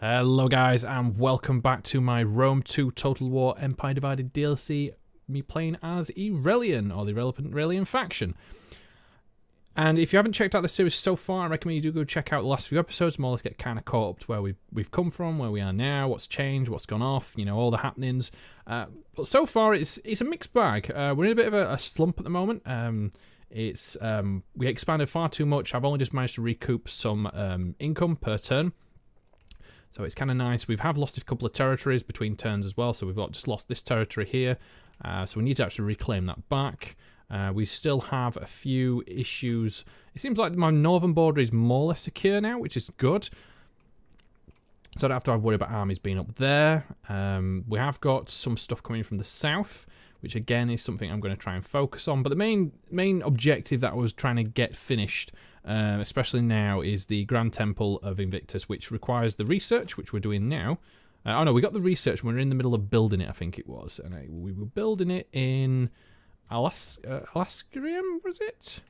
Hello guys and welcome back to my Rome 2 Total War Empire Divided DLC, me playing as Aurelian, or the Aurelian faction. And if you haven't checked out the series so far, I recommend you do go check out the last few episodes, more or less get kind of caught up to where we've come from, where we are now, what's changed, what's gone off, you know, all the happenings. But so far it's a mixed bag. We're in a bit of a slump at the moment. We expanded far too much. I've only just managed to recoup some income per turn. So it's kind of nice. We have lost a couple of territories between turns as well. So we've just lost this territory here. So we need to actually reclaim that back. We still have a few issues. It seems like my northern border is more or less secure now, which is good. So I don't have to worry about armies being up there. We have got some stuff coming from the south, which again is something I'm going to try and focus on. But the main objective that I was trying to get finished, especially now, is the Grand Temple of Invictus, which requires the research, which we're doing now. Oh no, we got the research when we were in the middle of building it, I think it was. And we were building it in Alaskarium, was it?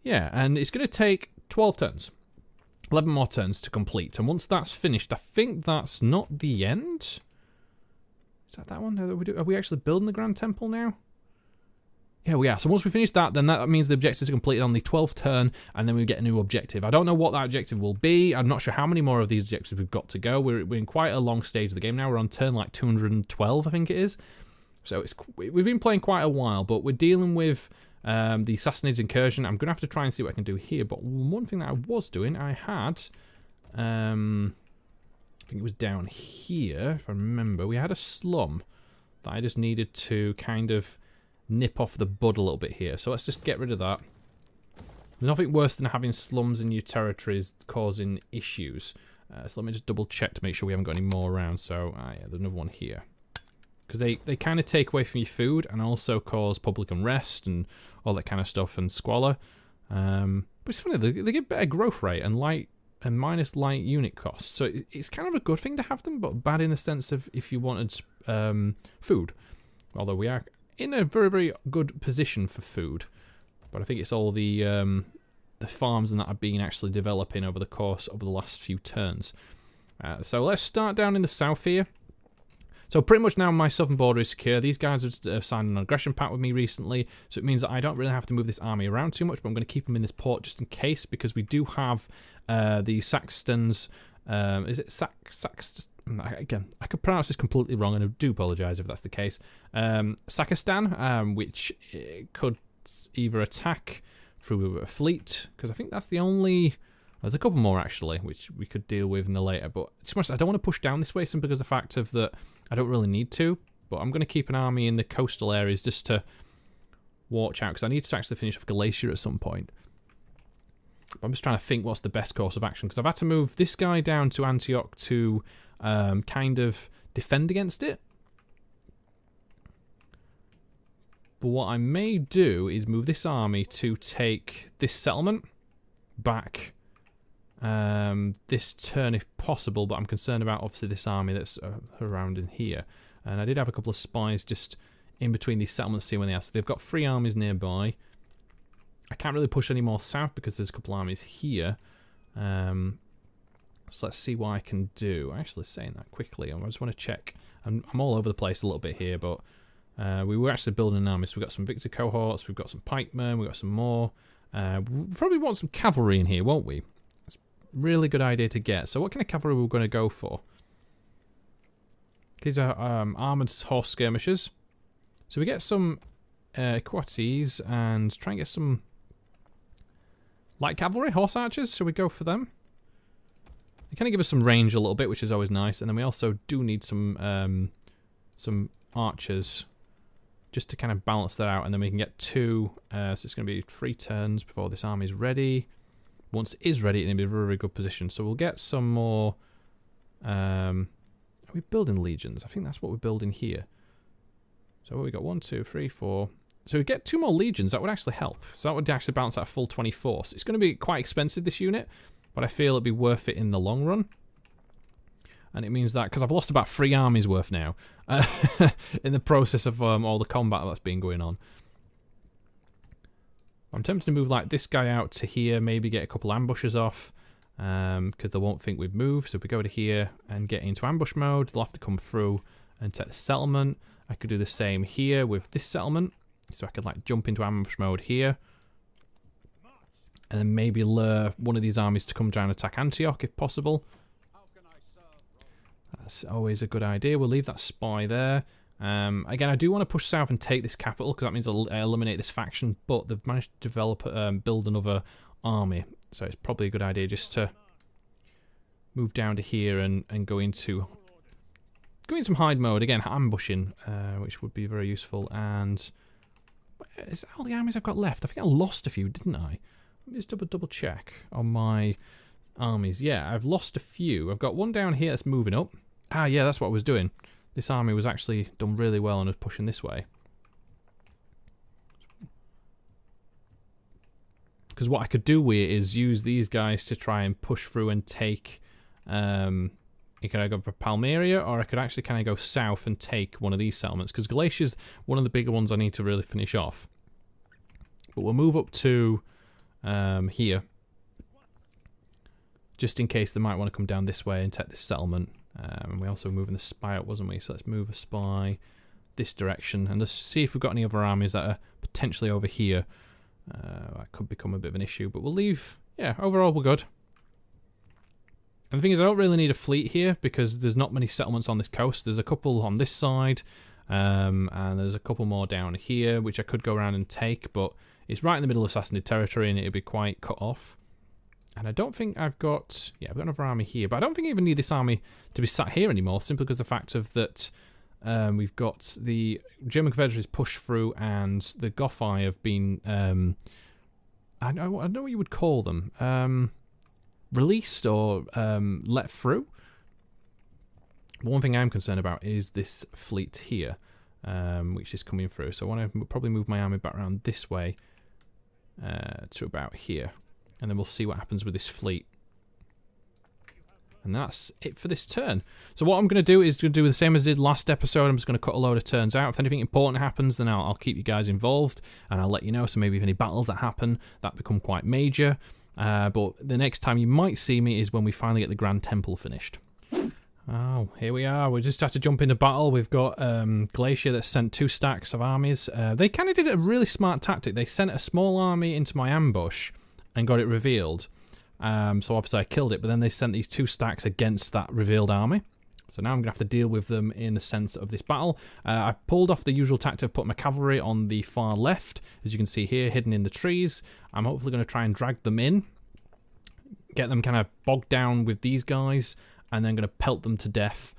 Yeah, and it's going to take 12 turns. 11 more turns to complete. And once that's finished, I think that's not the end. Is that one? Are we actually building the Grand Temple now? Yeah, we are. So once we finish that, then that means the objectives are completed on the 12th turn, and then we get a new objective. I don't know what that objective will be. I'm not sure how many more of these objectives we've got to go. We're in quite a long stage of the game now. We're on turn like 212, I think it is. So we've been playing quite a while, but we're dealing with the Sassanids incursion. I'm going to have to try and see what I can do here. But one thing that I was doing, I had... I think it was down here, if I remember. We had a slum that I just needed to kind of nip off the bud a little bit here. So let's just get rid of that. There's nothing worse than having slums in your territories causing issues. So let me just double check to make sure we haven't got any more around. So, yeah, there's another one here. Because they kind of take away from your food and also cause public unrest and all that kind of stuff and squalor. But it's funny, they give better growth rate and minus light unit costs. So it's kind of a good thing to have them, but bad in the sense of if you wanted food. Although we are in a very, very good position for food. But I think it's all the farms and that have been actually developing over the course of the last few turns. So let's start down in the south here. So pretty much now my southern border is secure. These guys have signed an aggression pact with me recently, so it means that I don't really have to move this army around too much, but I'm going to keep them in this port just in case, because we do have the Saxtons. Is it Again, I could pronounce this completely wrong, and I do apologise if that's the case. Sakistan, which could either attack through a fleet, because I think that's the only... There's a couple more, actually, which we could deal with in the later. But to be honest, I don't want to push down this way simply because of the fact of that I don't really need to. But I'm going to keep an army in the coastal areas just to watch out, because I need to actually finish off Galatia at some point. But I'm just trying to think what's the best course of action, because I've had to move this guy down to Antioch to kind of defend against it. But what I may do is move this army to take this settlement back this turn if possible, but I'm concerned about obviously this army that's around in here. And I did have a couple of spies just in between these settlements to see where they are. So they've got 3 armies nearby. I can't really push any more south because there's a couple of armies here. So let's see what I can do. Actually, saying that quickly, I just want to check. I'm all over the place a little bit here, but we were actually building an army. So we've got some Victor cohorts, we've got some pikemen, we've got some more. We probably want some cavalry in here, won't we? Really good idea to get. So what kind of cavalry we're going to go for? These are armoured horse skirmishers. So we get some quatties and try and get some light cavalry, horse archers. So we go for them. They kind of give us some range a little bit, which is always nice. And then we also do need some archers just to kind of balance that out. And then we can get 2. So it's going to be 3 turns before this army is ready. Once it is ready, it'll be in a very, very good position. So we'll get some more... are we building legions? I think that's what we're building here. So we got 1, 2, 3, 4. So we get 2 more legions. That would actually help. So that would actually balance out a full 24. So it's going to be quite expensive, this unit. But I feel it'd be worth it in the long run. And it means that... Because I've lost about 3 armies worth now. In the process of all the combat that's been going on. I'm tempted to move like this guy out to here, maybe get a couple ambushes off. because they won't think we've moved. So if we go to here and get into ambush mode, they'll have to come through and take the settlement. I could do the same here with this settlement. So I could like jump into ambush mode here. And then maybe lure one of these armies to come down and attack Antioch if possible. That's always a good idea. We'll leave that spy there. Again, I do want to push south and take this capital because that means I'll eliminate this faction. But they've managed to develop, build another army. So it's probably a good idea just to move down to here and go into some hide mode. Again, ambushing, which would be very useful. And is that all the armies I've got left? I think I lost a few, didn't I? Let me just double check on my armies. Yeah, I've lost a few. I've got one down here that's moving up. Ah, yeah, that's what I was doing. This army was actually done really well and was pushing this way. Because what I could do here is use these guys to try and push through and take... you can either go for Palmyra, or I could actually kind of go south and take one of these settlements. Because Galatia's one of the bigger ones I need to really finish off. But we'll move up to here. Just in case they might want to come down this way and take this settlement. And we also were moving the spy up, wasn't we? So let's move a spy this direction. And let's see if we've got any other armies that are potentially over here. That could become a bit of an issue. But we'll leave... Yeah, overall we're good. And the thing is, I don't really need a fleet here because there's not many settlements on this coast. There's a couple on this side, and there's a couple more down here, which I could go around and take, but it's right in the middle of Sassanid territory, and it'd be quite cut off. And I don't think I've got... Yeah, I've got another army here, but I don't think I even need this army to be sat here anymore, simply because of the fact of that we've got the German Confederacies pushed through, and the Gothi have been... I know what you would call them. Released or let through. But one thing I'm concerned about is this fleet here, which is coming through. So I want to probably move my army back around this way to about here. And then we'll see what happens with this fleet. And that's it for this turn. So what I'm going to do is to do the same as I did last episode. I'm just going to cut a load of turns out. If anything important happens, then I'll keep you guys involved. And I'll let you know. So maybe if any battles that happen, that become quite major. But the next time you might see me is when we finally get the Grand Temple finished. Oh, here we are. We just have to jump into battle. We've got Glacier that sent 2 stacks of armies. They kind of did a really smart tactic. They sent a small army into my ambush and got it revealed. So obviously I killed it, but then they sent these 2 stacks against that revealed army. So now I'm going to have to deal with them in the sense of this battle. I've pulled off the usual tactic of putting my cavalry on the far left, as you can see here, hidden in the trees. I'm hopefully going to try and drag them in, get them kind of bogged down with these guys, and then going to pelt them to death.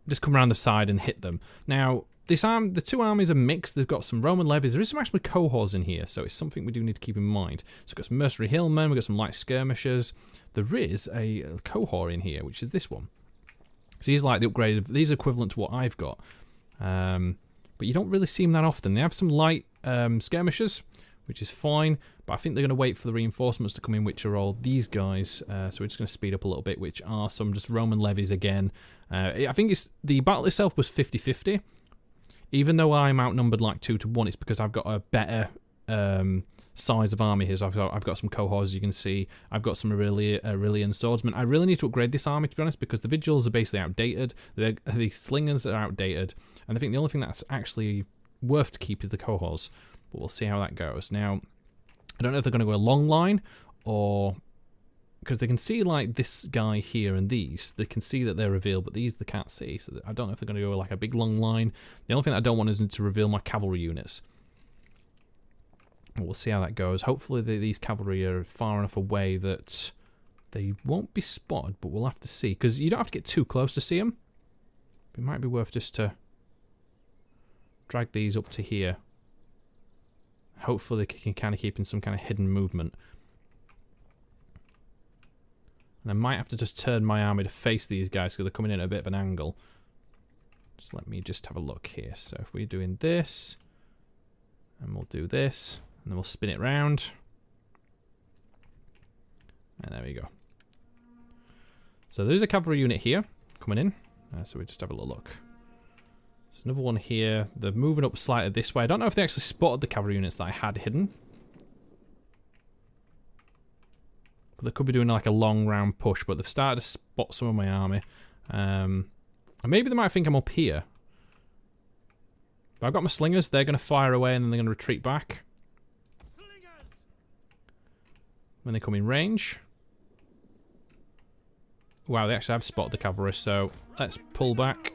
Just come around the side and hit them. Now, the 2 armies are mixed. They've got some Roman levies. There is some actually cohorts in here, so it's something we do need to keep in mind. So we've got some mercenary hillmen, we've got some light skirmishers. There is a cohort in here, which is this one. So these are like the upgraded, these are equivalent to what I've got. But you don't really see them that often. They have some light skirmishers, which is fine, but I think they're going to wait for the reinforcements to come in, which are all these guys. So we're just going to speed up a little bit, which are some just Roman levies again. I think the battle itself was 50-50. Even though I'm outnumbered like 2 to 1, it's because I've got a better size of army here. So I've got some cohorts, as you can see. I've got some Aurelian swordsmen. I really need to upgrade this army, to be honest, because the Vigils are basically outdated. The Slingers are outdated. And I think the only thing that's actually worth to keep is the cohorts. But we'll see how that goes. Now, I don't know if they're going to go a long line or... Because they can see like this guy here and these. They can see that they're revealed, but these they can't see. So I don't know if they're going to go like a big long line. The only thing that I don't want is to reveal my cavalry units. We'll see how that goes. Hopefully these cavalry are far enough away that they won't be spotted, but we'll have to see. Because you don't have to get too close to see them. It might be worth just to drag these up to here. Hopefully they can kind of keep in some kind of hidden movement. And I might have to just turn my army to face these guys because they're coming in at a bit of an angle. Just let me just have a look here. So if we're doing this, and we'll do this, and then we'll spin it round. And there we go. So there's a cavalry unit here coming in. So we just have a little look. There's another one here. They're moving up slightly this way. I don't know if they actually spotted the cavalry units that I had hidden. But they could be doing like a long round push, but they've started to spot some of my army. And maybe they might think I'm up here. But I've got my slingers, they're going to fire away and then they're going to retreat back. When they come in range. Wow, they actually have spotted the cavalry, so let's pull back.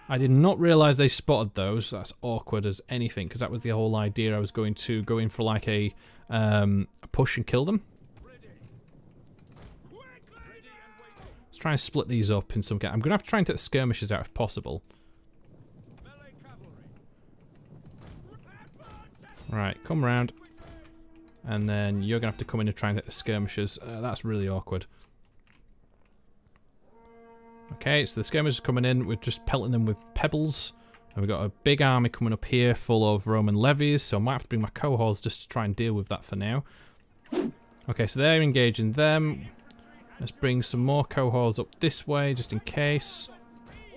I did not realise they spotted those. That's awkward as anything, because that was the whole idea. I was going to go in for like a push and kill them. Let's try and split these up in some kind. I'm going to have to try and take the skirmishers out if possible. Right, come round. And then you're going to have to come in and try and hit the skirmishers. That's really awkward. Okay, so the skirmishers are coming in. We're just pelting them with pebbles. And we've got a big army coming up here full of Roman levies. So I might have to bring my cohorts just to try and deal with that for now. Okay, so they're engaging them. Let's bring some more cohorts up this way just in case.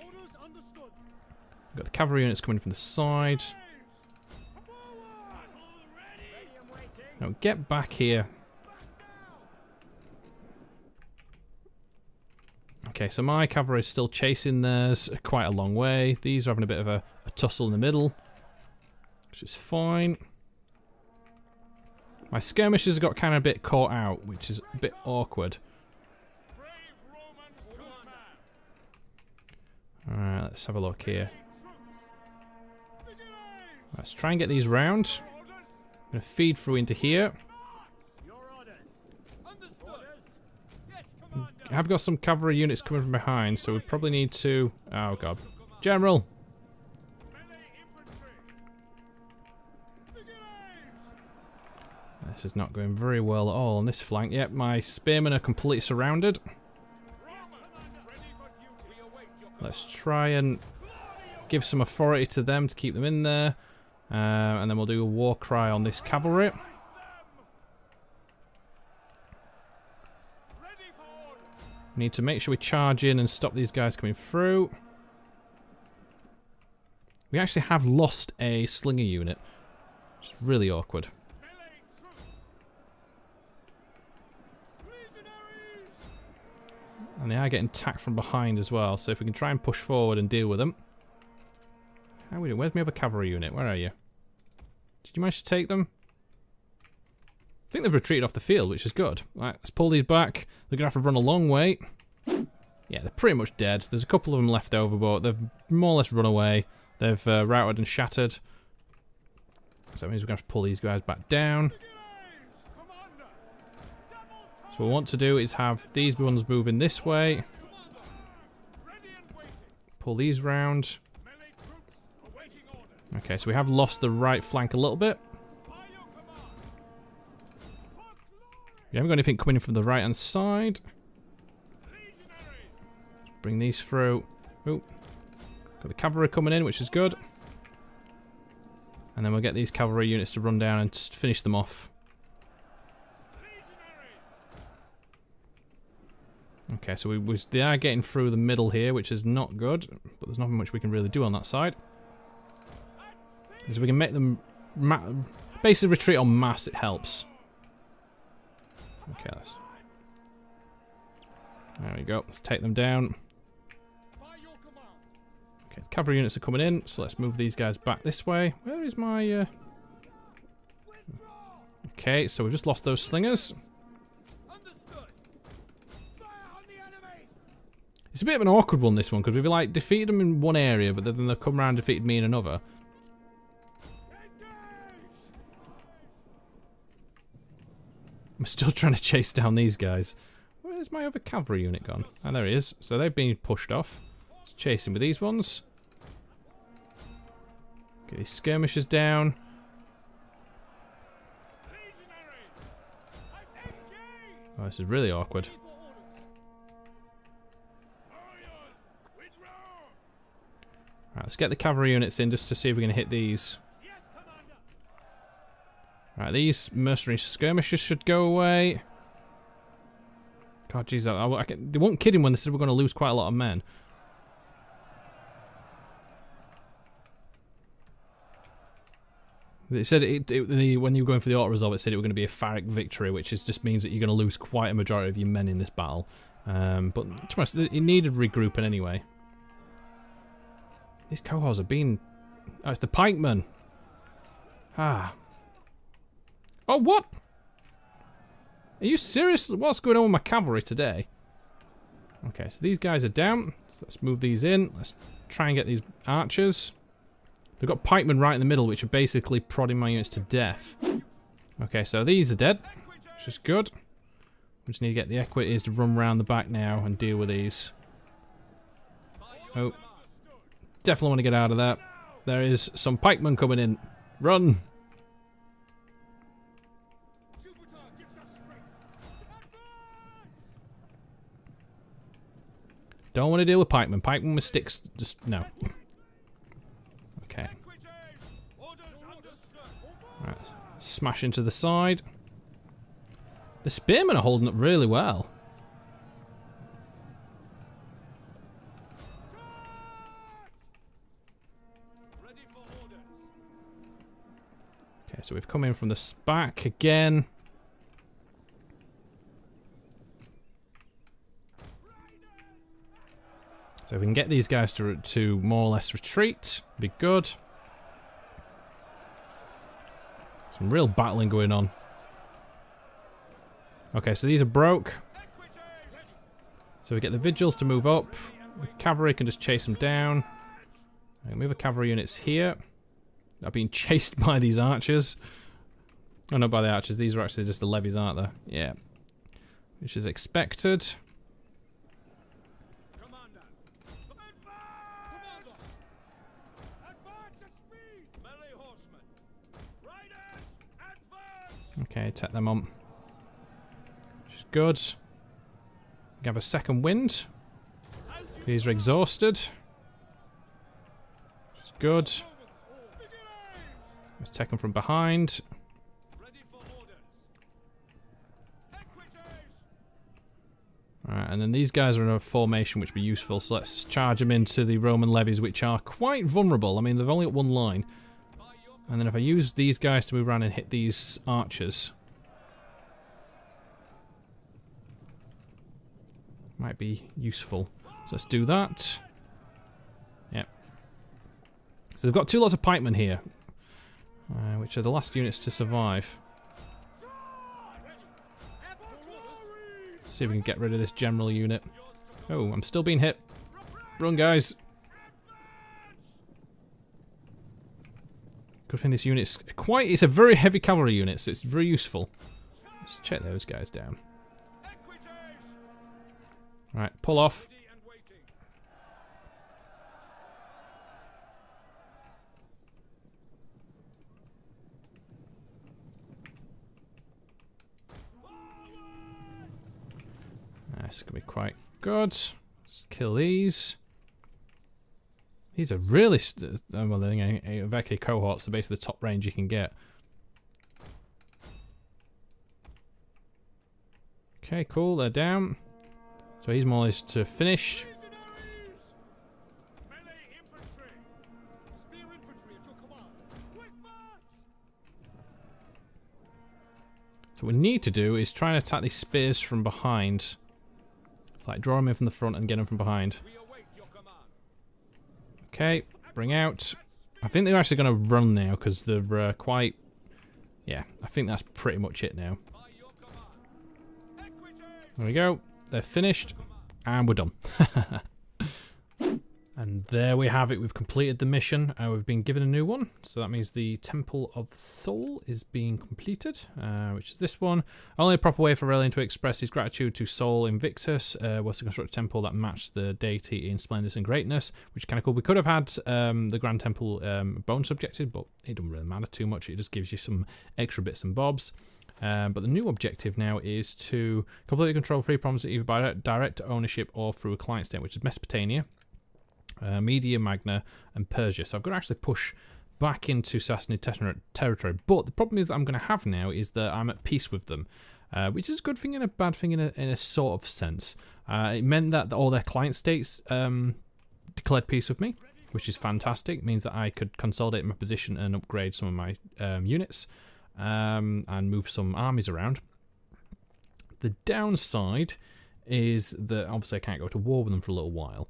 We've got the cavalry units coming from the side. Now get back here. Okay, so my cavalry is still chasing theirs quite a long way. These are having a bit of a tussle in the middle, which is fine. My skirmishers got kind of a bit caught out, which is a bit awkward. Alright, let's have a look here. Let's try and get these round. I'm going to feed through into here. I've got some cavalry units coming from behind, so we probably need to... Oh god. General! This is not going very well at all on this flank. Yep, my spearmen are completely surrounded. Let's try and give some authority to them to keep them in there. And then we'll do a war cry on this cavalry. We need to make sure we charge in and stop these guys coming through. We actually have lost a slinger unit, which is really awkward. And they are getting attacked from behind as well, so if we can try and push forward and deal with them. How are we doing? Where's my other cavalry unit? Where are you? Did you manage to take them? I think they've retreated off the field, which is good. Right, let's pull these back. They're going to have to run a long way. Yeah, they're pretty much dead. There's a couple of them left over, but they've more or less run away. They've routed and shattered. So that means we're going to have to pull these guys back down. So what we want to do is have these ones moving this way. Pull these round. Okay, so we have lost the right flank a little bit. We haven't got anything coming in from the right hand side. Bring these through. Ooh. Got the cavalry coming in, which is good. And then we'll get these cavalry units to run down and finish them off. Okay, so they are getting through the middle here, which is not good. But there's nothing much we can really do on that side. So we can make them basically retreat en masse, it helps. Okay, there we go. Let's take them down. Okay, cavalry units are coming in, so let's move these guys back this way. Where is my... Okay, so we've just lost those slingers. It's a bit of an awkward one, this one, because we've like defeated them in one area, but then they've come around and defeated me in another. I'm still trying to chase down these guys. Where's my other cavalry unit gone? Oh, there he is. So they've been pushed off. Let's chase him with these ones. Get these skirmishers down. Oh, this is really awkward. Right, let's get the cavalry units in just to see if we can hit these. Right, these mercenary skirmishers should go away. God, jeez, they weren't kidding when they said we're going to lose quite a lot of men. It said when you were going for the auto-resolve, it said it was going to be a pyrrhic victory, which just means that you're going to lose quite a majority of your men in this battle. But to be honest, it needed regrouping anyway. These cohorts have been... Oh, it's the pikemen. Ah. Oh, what? Are you serious? What's going on with my cavalry today? Okay, so these guys are down. So let's move these in. Let's try and get these archers. They've got pikemen right in the middle, which are basically prodding my units to death. Okay, so these are dead, which is good. We just need to get the equities to run around the back now and deal with these. Oh. Definitely want to get out of that. There is some pikemen coming in. Run! Don't want to deal with pikemen. Pikemen with sticks, just no. Okay. Right. Smash into the side. The spearmen are holding up really well. Okay, so we've come in from the back again. So if we can get these guys to more or less retreat, be good. Some real battling going on. Okay, so these are broke. So we get the vigils to move up. The cavalry can just chase them down. I can move the cavalry units here. They're being chased by these archers. Oh, not by the archers. These are actually just the levies, aren't they? Yeah. Which is expected. Okay, take them on. Which is good. We have a second wind. These are exhausted. Which is good. Let's take them from behind. Alright, and then these guys are in a formation which will be useful, so let's charge them into the Roman levies, which are quite vulnerable. I mean, they've only got one line. And then if I use these guys to move around and hit these archers, might be useful. So let's do that. Yep. So they've got two lots of pikemen here, which are the last units to survive. See if we can get rid of this general unit. Oh, I'm still being hit. Run, guys. Good thing this unit's it's a very heavy cavalry unit, so it's very useful. Let's check those guys down. Alright, pull off. That's gonna be quite good. Let's kill these. These are really well, they're Vecchi cohorts, so basically the top range you can get. Okay, cool, they're down. So he's more or less to finish. So what we need to do is try and attack these spears from behind. Like draw them in from the front and get them from behind. Okay, bring out. I think they're actually going to run now because they're quite... Yeah, I think that's pretty much it now. There we go. They're finished. And we're done. And there we have it. We've completed the mission. We've been given a new one. So that means the Temple of Sol is being completed, which is this one. Only a proper way for Aurelian to express his gratitude to Sol Invictus was to construct a temple that matched the deity in splendor and greatness, which is kind of cool. We could have had the Grand Temple bonus objective, but it doesn't really matter too much. It just gives you some extra bits and bobs. But the new objective now is to completely control free provinces either by direct ownership or through a client state, which is Mesopotamia, Media, Magna, and Persia. So I've got to actually push back into Sassanid territory. But the problem is that I'm going to have now is that I'm at peace with them, which is a good thing and a bad thing in a sort of sense. It meant that all their client states declared peace with me. which is fantastic. It means that I could consolidate my position and upgrade some of my units and move some armies around. The downside is that obviously I can't go to war with them for a little while,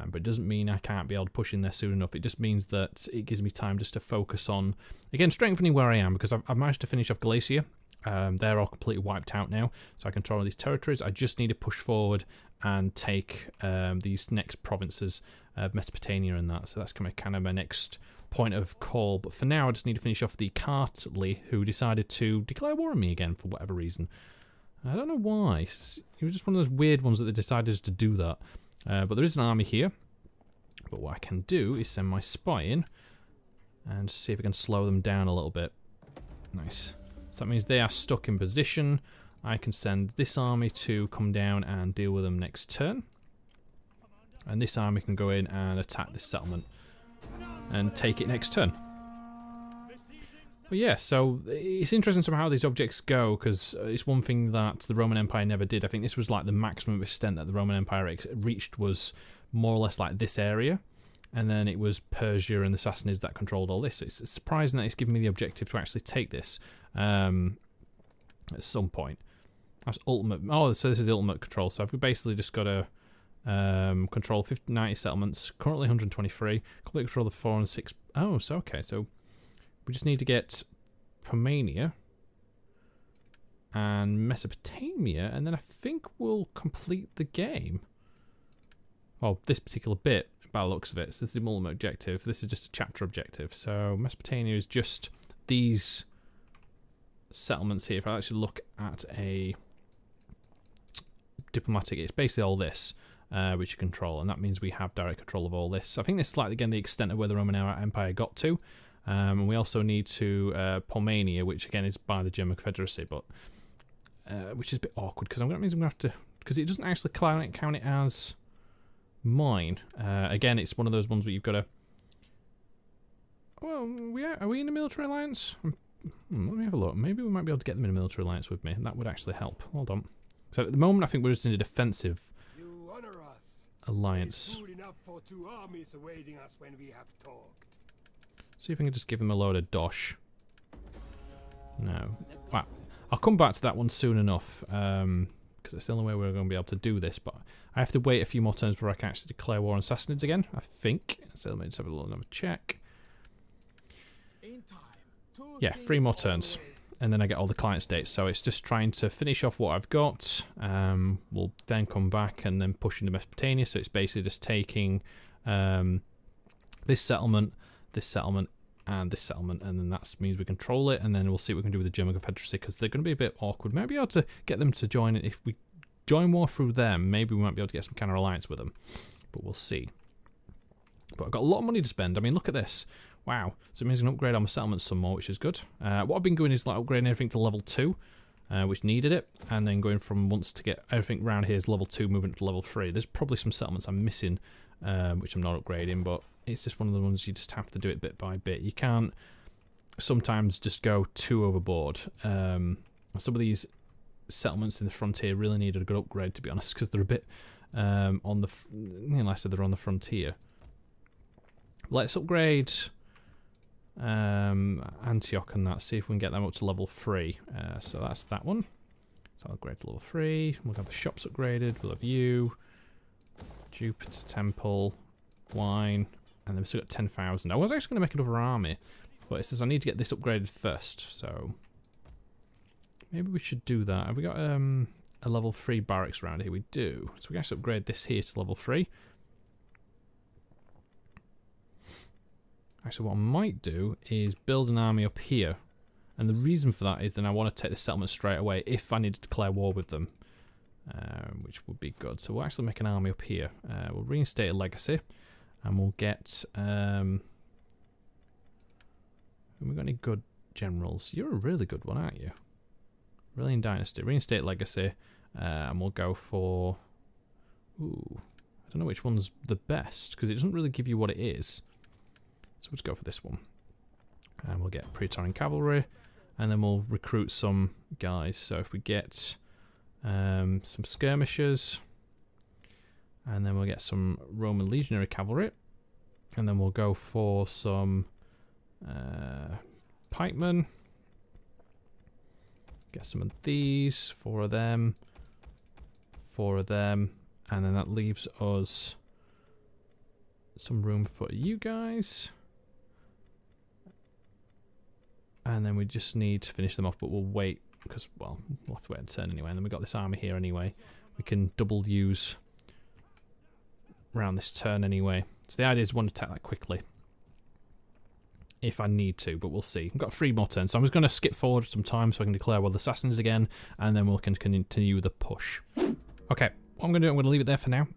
but it doesn't mean I can't be able to push in there soon enough. It just means that it gives me time just to focus on, again, strengthening where I am, because I've managed to finish off Galicia. They're all completely wiped out now, so I control these territories. I just need to push forward and take these next provinces of Mesopotamia and that. So that's kind of my next point of call. But for now, I just need to finish off the Kartli, who decided to declare war on me again for whatever reason. I don't know why. It was just one of those weird ones that they decided to do that. But there is an army here. But what I can do is send my spy in and see if I can slow them down a little bit. Nice. So that means they are stuck in position. I can send this army to come down and deal with them next turn. And this army can go in and attack this settlement and take it next turn. But yeah, so it's interesting somehow how these objects go, because it's one thing that the Roman Empire never did. I think this was like the maximum extent that the Roman Empire reached was more or less like this area. And then it was Persia and the Sassanids that controlled all this. It's surprising that it's given me the objective to actually take this at some point. That's ultimate. Oh, so this is the ultimate control. So I've basically just got to control 90 settlements. Currently 123. Complete control of 4 and 6. Oh, so okay. So we just need to get Pomania and Mesopotamia, and then I think we'll complete the game. Well, this particular bit, by the looks of it. So this is the ultimate objective. This is just a chapter objective. So Mesopotamia is just these settlements here. If I actually look at a diplomatic, it's basically all this which you control, and that means we have direct control of all this. I think this is like, again, the extent of where the Roman Empire got to. And we also need to Pomania, which again is by the German Confederacy, but which is a bit awkward because that means I'm going to have to, because it doesn't actually count it as mine. Again, it's one of those ones where you've got to. Well, are we in a military alliance? Let me have a look. Maybe we might be able to get them in a military alliance with me. That would actually help. Hold on. So at the moment, I think we're just in a defensive alliance. For 2 armies awaiting us when we have talked. See if I can just give them a load of dosh. No. Wow. I'll come back to that one soon enough. Because it's the only way we're going to be able to do this. But I have to wait a few more turns before I can actually declare war on Sassanids again, I think. So let me just have a little another check. Yeah, 3 more turns. And then I get all the client states. So it's just trying to finish off what I've got. We'll then come back and then push into Mesopotamia. So it's basically just taking this settlement, and this settlement, and then that means we control it, and then we'll see what we can do with the German Confederacy, because they're going to be a bit awkward. Maybe able to get them to join it. If we join war through them, maybe we might be able to get some kind of alliance with them, but we'll see. But I've got a lot of money to spend. I mean, look at this. Wow. So it means I can upgrade on my settlements some more, which is good. What I've been doing is like upgrading everything to level 2, which needed it, and then going from once to get everything around here is level 2, moving to level 3. There's probably some settlements I'm missing, which I'm not upgrading, but it's just one of the ones you just have to do it bit by bit. You can't sometimes just go too overboard. Some of these settlements in the frontier really need a good upgrade, to be honest, because they're a bit on the, like I said, they're on the frontier. Let's upgrade Antioch and that, see if we can get them up to level 3. So that's that one. So I'll upgrade to level 3. We'll have the shops upgraded. We'll have you, Jupiter Temple, wine, and then we've still got 10,000. I was actually going to make another army, but it says I need to get this upgraded first, so maybe we should do that. Have we got a level 3 barracks around here? We do. So we can actually upgrade this here to level 3. Actually, what I might do is build an army up here. And the reason for that is then I want to take the settlement straight away if I need to declare war with them. Which would be good. So we'll actually make an army up here. We'll reinstate a legacy. And we'll get... have we got any good generals? You're a really good one, aren't you? Aurelian Dynasty. Reinstate legacy. And we'll go for... Ooh. I don't know which one's the best, because it doesn't really give you what it is. So we'll just go for this one. And we'll get Praetorian Cavalry. And then we'll recruit some guys. So if we get some skirmishers, and then we'll get some Roman Legionary Cavalry. And then we'll go for some pikemen. Get some of these, 4 of them, 4 of them, and then that leaves us some room for you guys. And then we just need to finish them off, but we'll wait, because, well, we'll have to wait a turn anyway. And then we've got this army here anyway. We can double use around this turn anyway. So the idea is one attack that quickly, if I need to, but we'll see. We've got 3 more turns, so I'm just going to skip forward some time so I can declare World Assassins again, and then we'll continue the push. Okay, what I'm going to do, I'm going to leave it there for now.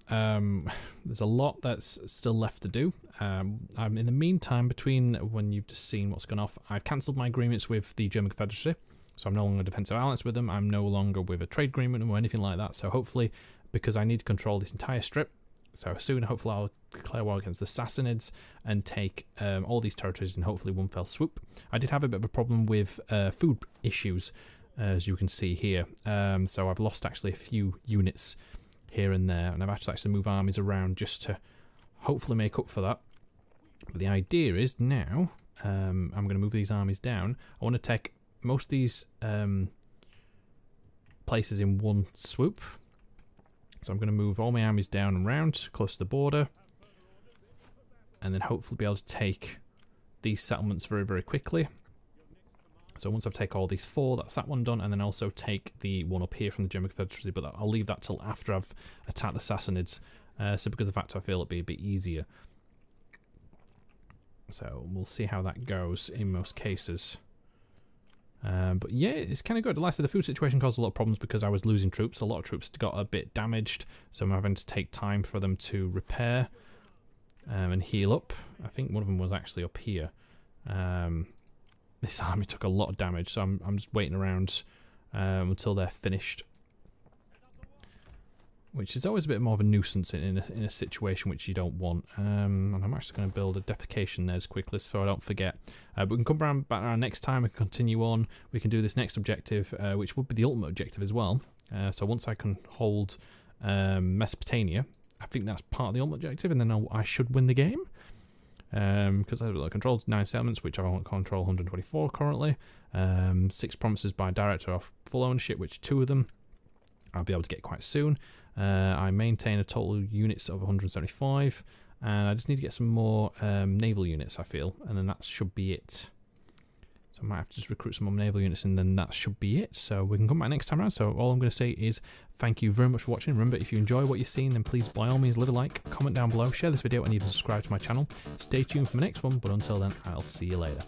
There's a lot that's still left to do. In the meantime, between when you've just seen what's gone off, I've cancelled my agreements with the German Confederacy, so I'm no longer a defensive alliance with them. I'm no longer with a trade agreement or anything like that, so hopefully, because I need to control this entire strip, so soon, hopefully, I'll declare war against the Sassanids and take all these territories in hopefully one fell swoop. I did have a bit of a problem with food issues, as you can see here. So I've lost actually a few units here and there, and I've actually to move armies around just to hopefully make up for that. But the idea is now, I'm going to move these armies down. I want to take most of these places in one swoop. So I'm going to move all my armies down and round, close to the border. And then hopefully be able to take these settlements very, very quickly. So once I've taken all these 4, that's that one done. And then also take the one up here from the German Confederacy. But I'll leave that till after I've attacked the Sassanids. So because of the fact I feel it'll be a bit easier. So we'll see how that goes in most cases. But yeah, it's kind of good. Like I said, the food situation caused a lot of problems because I was losing troops. A lot of troops got a bit damaged, so I'm having to take time for them to repair and heal up. I think one of them was actually up here. This army took a lot of damage, so I'm just waiting around until they're finished. Which is always a bit more of a nuisance in a situation which you don't want. And I'm actually going to build a defecation there as quickly so I don't forget. But we can come back around next time and continue on. We can do this next objective, which would be the ultimate objective as well. So once I can hold Mesopotamia, I think that's part of the ultimate objective, and then I should win the game. Because I control 9 settlements, which I won't control 124 currently. 6 promises by direct or full ownership, which 2 of them I'll be able to get quite soon. I maintain a total units of 175, and I just need to get some more naval units, I feel, and then that should be it. So I might have to just recruit some more naval units, and then that should be it. So we can come back next time around. So all I'm going to say is thank you very much for watching. Remember, if you enjoy what you're seeing, then please by all means leave a like, comment down below, share this video, and even subscribe to my channel. Stay tuned for the next one, but until then, I'll see you later.